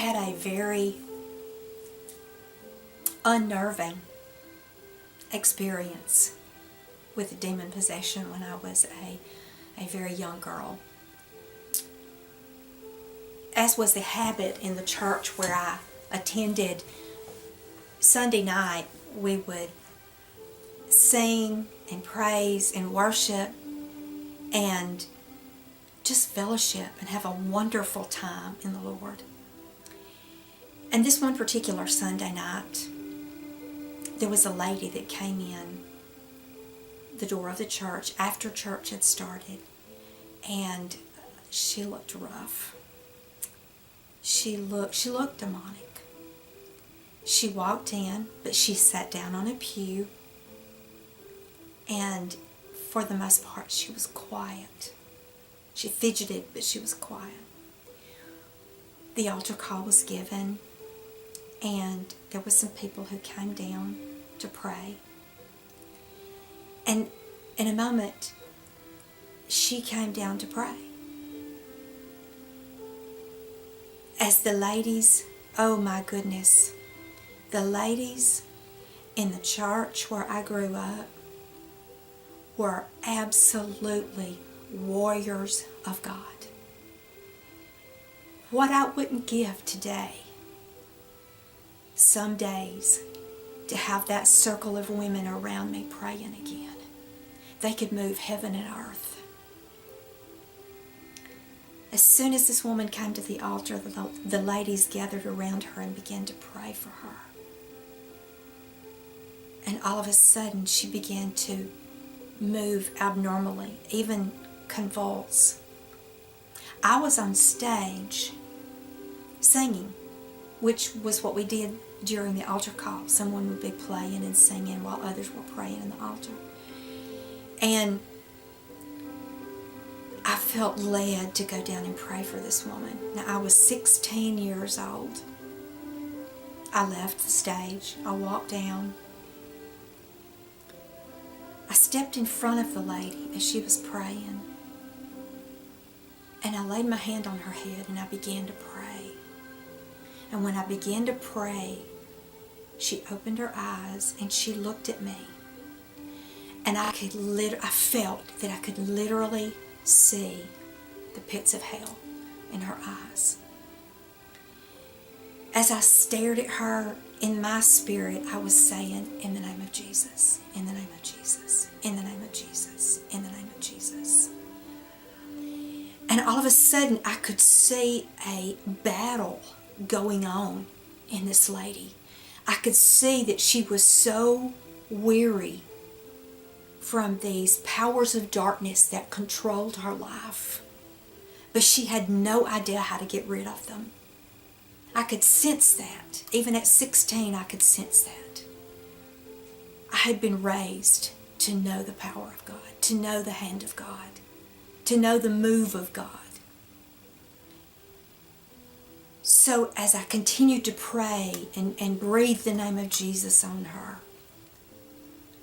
had a very unnerving experience with demon possession when I was a very young girl. As was the habit in the church where I attended, Sunday night we would sing and praise and worship and just fellowship and have a wonderful time in the Lord. And this one particular Sunday night, there was a lady that came in the door of the church after church had started, and she looked rough. She looked demonic. She walked in, but she sat down on a pew, and for the most part she was quiet. She fidgeted, but she was quiet. The altar call was given, and there were some people who came down to pray. And in a moment, she came down to pray. As the ladies, oh my goodness, the ladies in the church where I grew up were absolutely warriors of God. What I wouldn't give today, some days, to have that circle of women around me praying again. They could move heaven and earth. As soon as this woman came to the altar, the ladies gathered around her and began to pray for her. And all of a sudden, she began to move abnormally, even convulse. I was on stage singing, which was what we did during the altar call. Someone would be playing and singing while others were praying in the altar. And I felt led to go down and pray for this woman. Now, I was 16 years old. I left the stage. I walked down. I stepped in front of the lady as she was praying. And I laid my hand on her head and I began to pray. And when I began to pray, she opened her eyes and she looked at me. And I felt that I could literally see the pits of hell in her eyes. As I stared at her, in my spirit, I was saying, in the name of Jesus, in the name of Jesus, in the name of Jesus, in the name of Jesus. And all of a sudden, I could see a battle going on in this lady. I could see that she was so weary from these powers of darkness that controlled her life. But she had no idea how to get rid of them. I could sense that. Even at 16, I could sense that. I had been raised to know the power of God, to know the hand of God, to know the move of God. So as I continued to pray and breathe the name of Jesus on her,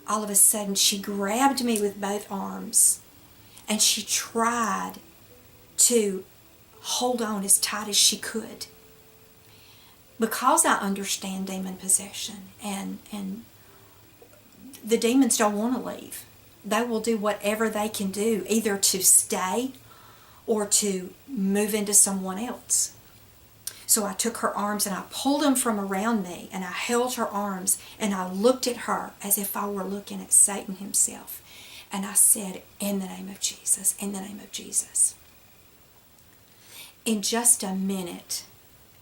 all of a sudden she grabbed me with both arms and she tried to hold on as tight as she could. Because I understand demon possession and the demons don't want to leave. They will do whatever they can do, either to stay or to move into someone else. So I took her arms and I pulled them from around me and I held her arms and I looked at her as if I were looking at Satan himself. And I said, in the name of Jesus, in the name of Jesus. In just a minute,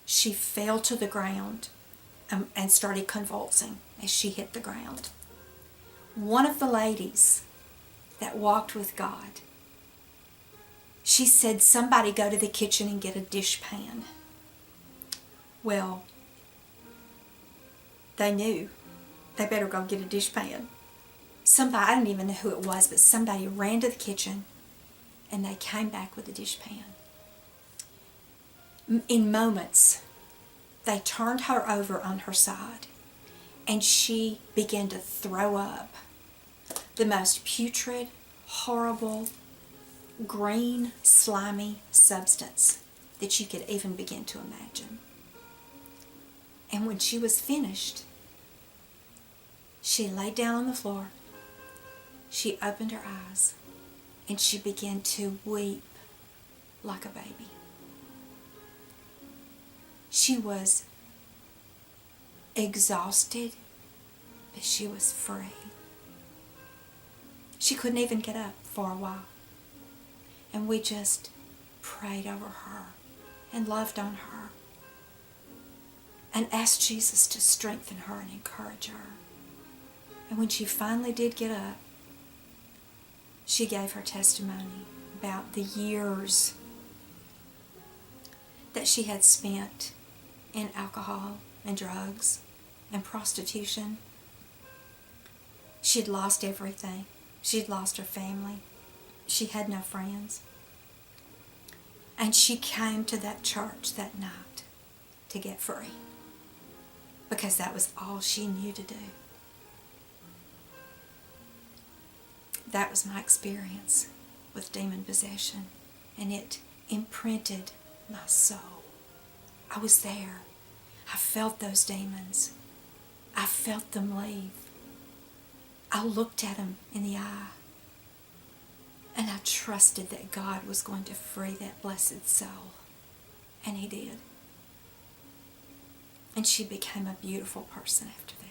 she fell to the ground and started convulsing as she hit the ground. One of the ladies that walked with God, she said, somebody go to the kitchen and get a dishpan. Well, they knew they better go get a dishpan. Somebody, I don't even know who it was, but somebody ran to the kitchen and they came back with a dishpan. In moments, they turned her over on her side and she began to throw up the most putrid, horrible, green, slimy substance that you could even begin to imagine. And when she was finished, she laid down on the floor. She opened her eyes and she began to weep like a baby. She was exhausted, but she was free. She couldn't even get up for a while. And we just prayed over her and loved on her and asked Jesus to strengthen her and encourage her. And when she finally did get up, she gave her testimony about the years that she had spent in alcohol and drugs and prostitution. She'd lost everything. She'd lost her family. She had no friends. And she came to that church that night to get free, because that was all she knew to do. That was my experience with demon possession, and it imprinted my soul. I was there. I felt those demons. I felt them leave. I looked at them in the eye, and I trusted that God was going to free that blessed soul. And He did. And she became a beautiful person after that.